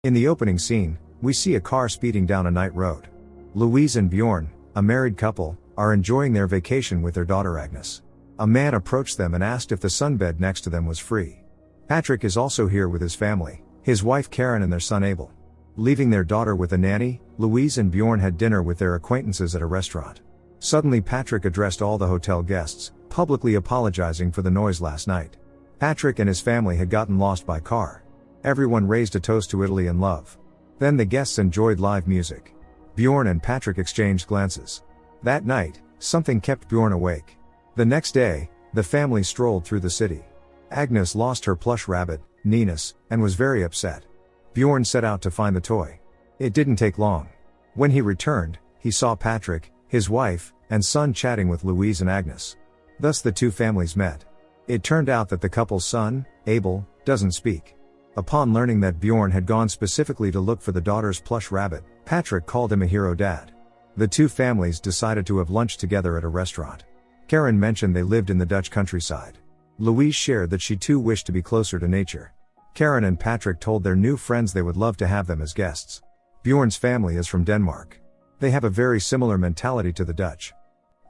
In the opening scene, we see a car speeding down a night road. Louise and Bjorn, a married couple, are enjoying their vacation with their daughter Agnes. A man approached them and asked if the sunbed next to them was free. Patrick is also here with his family, his wife Karen and their son Abel. Leaving their daughter with a nanny, Louise and Bjorn had dinner with their acquaintances at a restaurant. Suddenly Patrick addressed all the hotel guests, publicly apologizing for the noise last night. Patrick and his family had gotten lost by car. Everyone raised a toast to Italy and love. Then the guests enjoyed live music. Bjorn and Patrick exchanged glances. That night, something kept Bjorn awake. The next day, the family strolled through the city. Agnes lost her plush rabbit, Ninus, and was very upset. Bjorn set out to find the toy. It didn't take long. When he returned, he saw Patrick, his wife, and son chatting with Louise and Agnes. Thus the two families met. It turned out that the couple's son, Abel, doesn't speak. Upon learning that Bjorn had gone specifically to look for the daughter's plush rabbit, Patrick called him a hero dad. The two families decided to have lunch together at a restaurant. Karen mentioned they lived in the Dutch countryside. Louise shared that she too wished to be closer to nature. Karen and Patrick told their new friends they would love to have them as guests. Bjorn's family is from Denmark. They have a very similar mentality to the Dutch.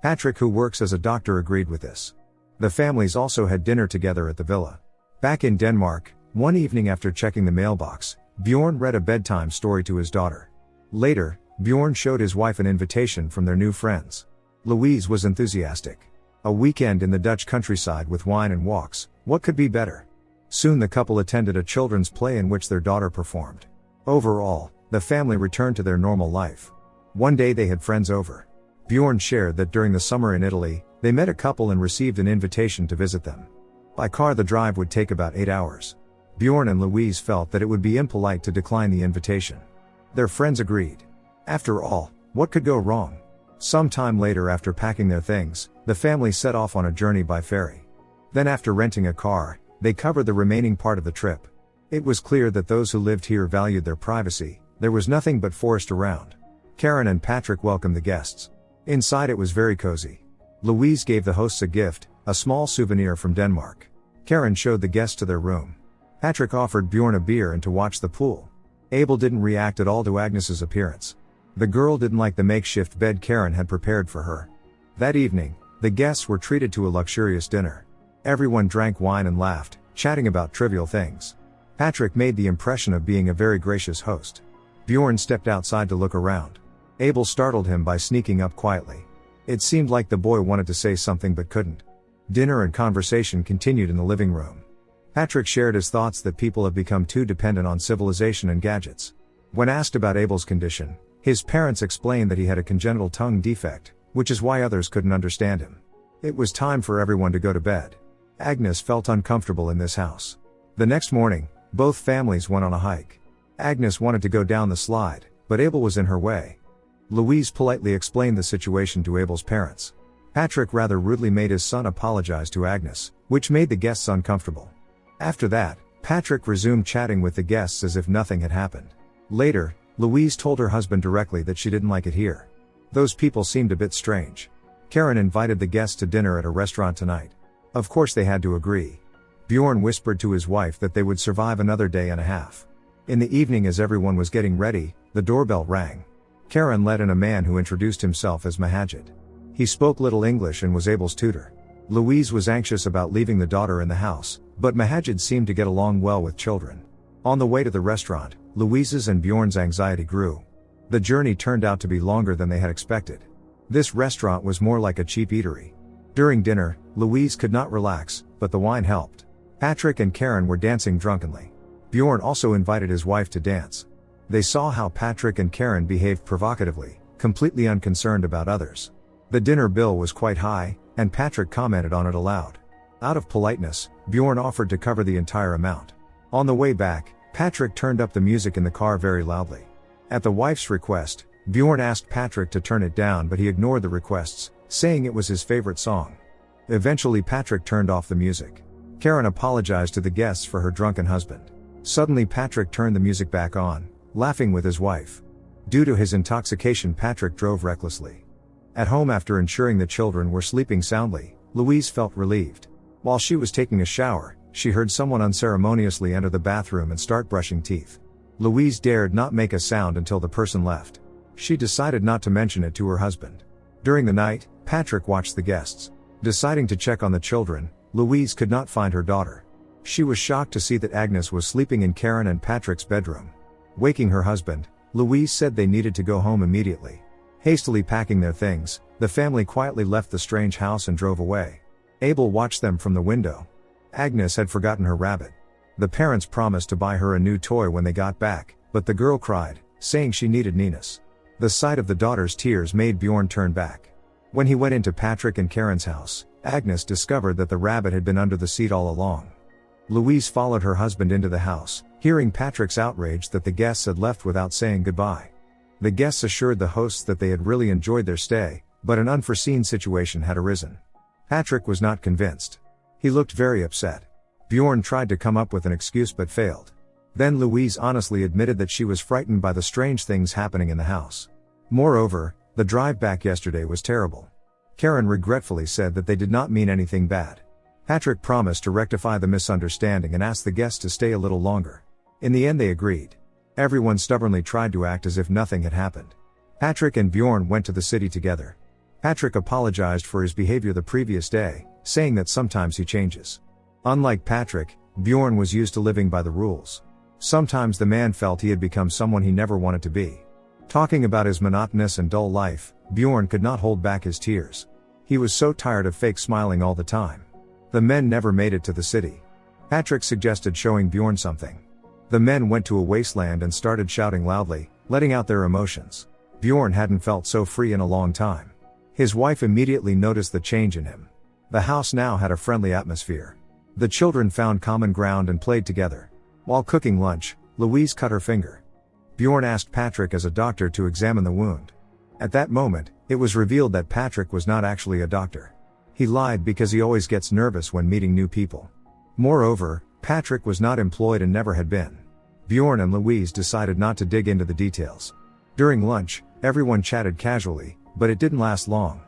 Patrick, who works as a doctor, agreed with this. The families also had dinner together at the villa. Back in Denmark, one evening after checking the mailbox, Bjorn read a bedtime story to his daughter. Later, Bjorn showed his wife an invitation from their new friends. Louise was enthusiastic. A weekend in the Dutch countryside with wine and walks, what could be better? Soon the couple attended a children's play in which their daughter performed. Overall, the family returned to their normal life. One day they had friends over. Bjorn shared that during the summer in Italy, they met a couple and received an invitation to visit them. By car the drive would take about 8 hours. Bjorn and Louise felt that it would be impolite to decline the invitation. Their friends agreed. After all, what could go wrong? Some time later, after packing their things, the family set off on a journey by ferry. Then after renting a car, they covered the remaining part of the trip. It was clear that those who lived here valued their privacy. There was nothing but forest around. Karen and Patrick welcomed the guests. Inside it was very cozy. Louise gave the hosts a gift, a small souvenir from Denmark. Karen showed the guests to their room. Patrick offered Bjorn a beer and to watch the pool. Abel didn't react at all to Agnes's appearance. The girl didn't like the makeshift bed Karen had prepared for her. That evening, the guests were treated to a luxurious dinner. Everyone drank wine and laughed, chatting about trivial things. Patrick made the impression of being a very gracious host. Bjorn stepped outside to look around. Abel startled him by sneaking up quietly. It seemed like the boy wanted to say something but couldn't. Dinner and conversation continued in the living room. Patrick shared his thoughts that people have become too dependent on civilization and gadgets. When asked about Abel's condition, his parents explained that he had a congenital tongue defect, which is why others couldn't understand him. It was time for everyone to go to bed. Agnes felt uncomfortable in this house. The next morning, both families went on a hike. Agnes wanted to go down the slide, but Abel was in her way. Louise politely explained the situation to Abel's parents. Patrick rather rudely made his son apologize to Agnes, which made the guests uncomfortable. After that, Patrick resumed chatting with the guests as if nothing had happened. Later, Louise told her husband directly that she didn't like it here. Those people seemed a bit strange. Karen invited the guests to dinner at a restaurant tonight. Of course they had to agree. Bjorn whispered to his wife that they would survive another day and a half. In the evening, as everyone was getting ready, the doorbell rang. Karen let in a man who introduced himself as Mahajid. He spoke little English and was Abel's tutor. Louise was anxious about leaving the daughter in the house, but Mahajid seemed to get along well with children. On the way to the restaurant, Louise's and Bjorn's anxiety grew. The journey turned out to be longer than they had expected. This restaurant was more like a cheap eatery. During dinner, Louise could not relax, but the wine helped. Patrick and Karen were dancing drunkenly. Bjorn also invited his wife to dance. They saw how Patrick and Karen behaved provocatively, completely unconcerned about others. The dinner bill was quite high, and Patrick commented on it aloud. Out of politeness, Bjorn offered to cover the entire amount. On the way back, Patrick turned up the music in the car very loudly. At the wife's request, Bjorn asked Patrick to turn it down, but he ignored the requests, saying it was his favorite song. Eventually Patrick turned off the music. Karen apologized to the guests for her drunken husband. Suddenly Patrick turned the music back on, laughing with his wife. Due to his intoxication, Patrick drove recklessly. At home, after ensuring the children were sleeping soundly, Louise felt relieved. While she was taking a shower, she heard someone unceremoniously enter the bathroom and start brushing teeth. Louise dared not make a sound until the person left. She decided not to mention it to her husband. During the night, Patrick watched the guests. Deciding to check on the children, Louise could not find her daughter. She was shocked to see that Agnes was sleeping in Karen and Patrick's bedroom. Waking her husband, Louise said they needed to go home immediately. Hastily packing their things, the family quietly left the strange house and drove away. Abel watched them from the window. Agnes had forgotten her rabbit. The parents promised to buy her a new toy when they got back, but the girl cried, saying she needed Nina's. The sight of the daughter's tears made Bjorn turn back. When he went into Patrick and Karen's house, Agnes discovered that the rabbit had been under the seat all along. Louise followed her husband into the house, hearing Patrick's outrage that the guests had left without saying goodbye. The guests assured the hosts that they had really enjoyed their stay, but an unforeseen situation had arisen. Patrick was not convinced. He looked very upset. Bjorn tried to come up with an excuse but failed. Then Louise honestly admitted that she was frightened by the strange things happening in the house. Moreover, the drive back yesterday was terrible. Karen regretfully said that they did not mean anything bad. Patrick promised to rectify the misunderstanding and asked the guests to stay a little longer. In the end they agreed. Everyone stubbornly tried to act as if nothing had happened. Patrick and Bjorn went to the city together. Patrick apologized for his behavior the previous day, saying that sometimes he changes. Unlike Patrick, Bjorn was used to living by the rules. Sometimes the man felt he had become someone he never wanted to be. Talking about his monotonous and dull life, Bjorn could not hold back his tears. He was so tired of fake smiling all the time. The men never made it to the city. Patrick suggested showing Bjorn something. The men went to a wasteland and started shouting loudly, letting out their emotions. Bjorn hadn't felt so free in a long time. His wife immediately noticed the change in him. The house now had a friendly atmosphere. The children found common ground and played together. While cooking lunch, Louise cut her finger. Bjorn asked Patrick as a doctor to examine the wound. At that moment, it was revealed that Patrick was not actually a doctor. He lied because he always gets nervous when meeting new people. Moreover, Patrick was not employed and never had been. Bjorn and Louise decided not to dig into the details. During lunch, everyone chatted casually, but it didn't last long.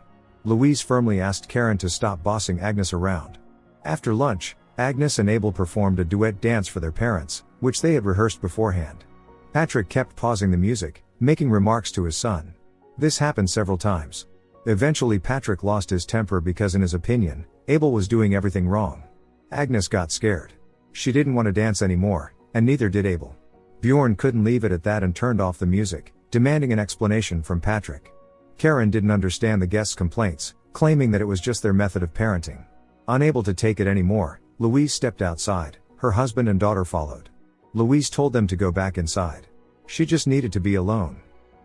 Louise firmly asked Karen to stop bossing Agnes around. After lunch, Agnes and Abel performed a duet dance for their parents, which they had rehearsed beforehand. Patrick kept pausing the music, making remarks to his son. This happened several times. Eventually Patrick lost his temper because in his opinion, Abel was doing everything wrong. Agnes got scared. She didn't want to dance anymore, and neither did Abel. Bjorn couldn't leave it at that and turned off the music, demanding an explanation from Patrick. Karen didn't understand the guests' complaints, claiming that it was just their method of parenting. Unable to take it anymore, Louise stepped outside. Her husband and daughter followed. Louise told them to go back inside. She just needed to be alone.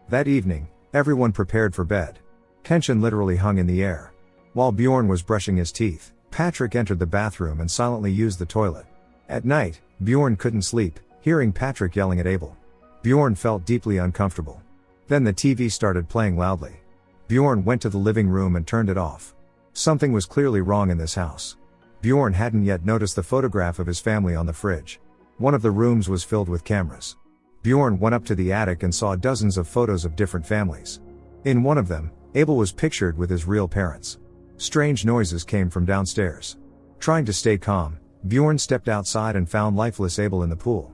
That evening, everyone prepared for bed. Tension literally hung in the air. While Bjorn was brushing his teeth, Patrick entered the bathroom and silently used the toilet. At night, Bjorn couldn't sleep, hearing Patrick yelling at Abel. Bjorn felt deeply uncomfortable. Then the TV started playing loudly. Bjorn went to the living room and turned it off. Something was clearly wrong in this house. Bjorn hadn't yet noticed the photograph of his family on the fridge. One of the rooms was filled with cameras. Bjorn went up to the attic and saw dozens of photos of different families. In one of them, Abel was pictured with his real parents. Strange noises came from downstairs. Trying to stay calm, Bjorn stepped outside and found lifeless Abel in the pool.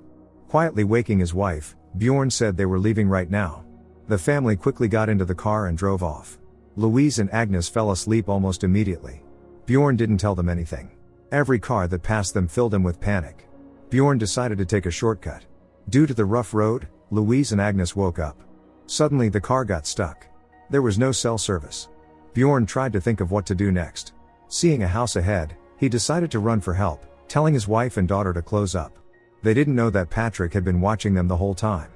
Quietly waking his wife, Bjorn said they were leaving right now. The family quickly got into the car and drove off. Louise and Agnes fell asleep almost immediately. Bjorn didn't tell them anything. Every car that passed them filled him with panic. Bjorn decided to take a shortcut. Due to the rough road, Louise and Agnes woke up. Suddenly the car got stuck. There was no cell service. Bjorn tried to think of what to do next. Seeing a house ahead, he decided to run for help, telling his wife and daughter to close up. They didn't know that Patrick had been watching them the whole time.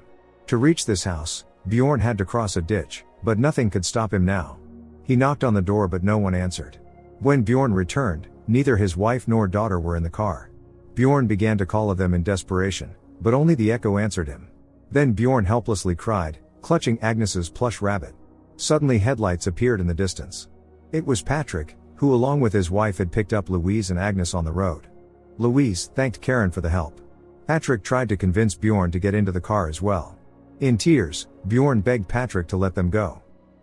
To reach this house, Bjorn had to cross a ditch, but nothing could stop him now. He knocked on the door but no one answered. When Bjorn returned, neither his wife nor daughter were in the car. Bjorn began to call of them in desperation, but only the echo answered him. Then Bjorn helplessly cried, clutching Agnes's plush rabbit. Suddenly headlights appeared in the distance. It was Patrick, who along with his wife had picked up Louise and Agnes on the road. Louise thanked Karen for the help. Patrick tried to convince Bjorn to get into the car as well. In tears, Bjorn begged Patrick to let them go.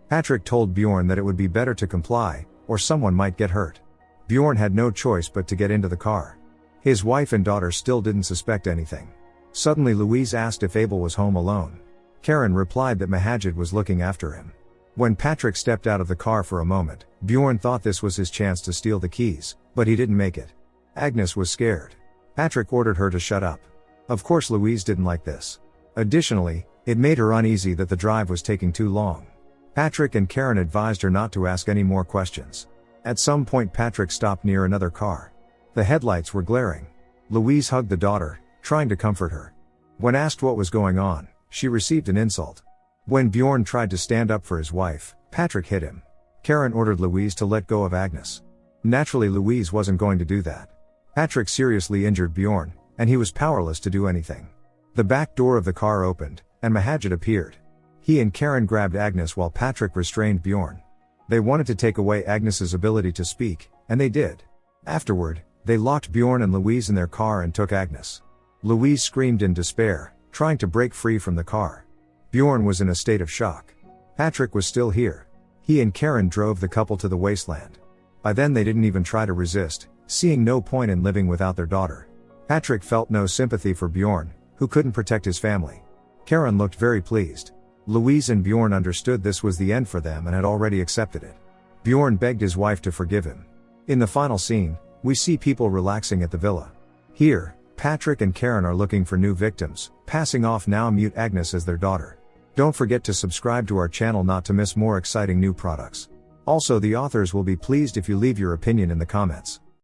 Patrick told Bjorn that it would be better to comply, or someone might get hurt. Bjorn had no choice but to get into the car. His wife and daughter still didn't suspect anything. Suddenly Louise asked if Abel was home alone. Karen replied that Mahajid was looking after him. When Patrick stepped out of the car for a moment, Bjorn thought this was his chance to steal the keys, but he didn't make it. Agnes was scared. Patrick ordered her to shut up. Of course Louise didn't like this. Additionally, it made her uneasy that the drive was taking too long. Patrick and Karen advised her not to ask any more questions. At some point Patrick stopped near another car. The headlights were glaring. Louise hugged the daughter, trying to comfort her. When asked what was going on, she received an insult. When Bjorn tried to stand up for his wife, Patrick hit him. Karen ordered Louise to let go of Agnes. Naturally Louise wasn't going to do that. Patrick seriously injured Bjorn, and he was powerless to do anything. The back door of the car opened, and Mahajid appeared. He and Karen grabbed Agnes while Patrick restrained Bjorn. They wanted to take away Agnes's ability to speak, and they did. Afterward, they locked Bjorn and Louise in their car and took Agnes. Louise screamed in despair, trying to break free from the car. Bjorn was in a state of shock. Patrick was still here. He and Karen drove the couple to the wasteland. By then they didn't even try to resist, seeing no point in living without their daughter. Patrick felt no sympathy for Bjorn, who couldn't protect his family. Karen looked very pleased. Louise and Bjorn understood this was the end for them and had already accepted it. Bjorn begged his wife to forgive him. In the final scene, we see people relaxing at the villa. Here, Patrick and Karen are looking for new victims, passing off now mute Agnes as their daughter. Don't forget to subscribe to our channel not to miss more exciting new products. Also, the authors will be pleased if you leave your opinion in the comments.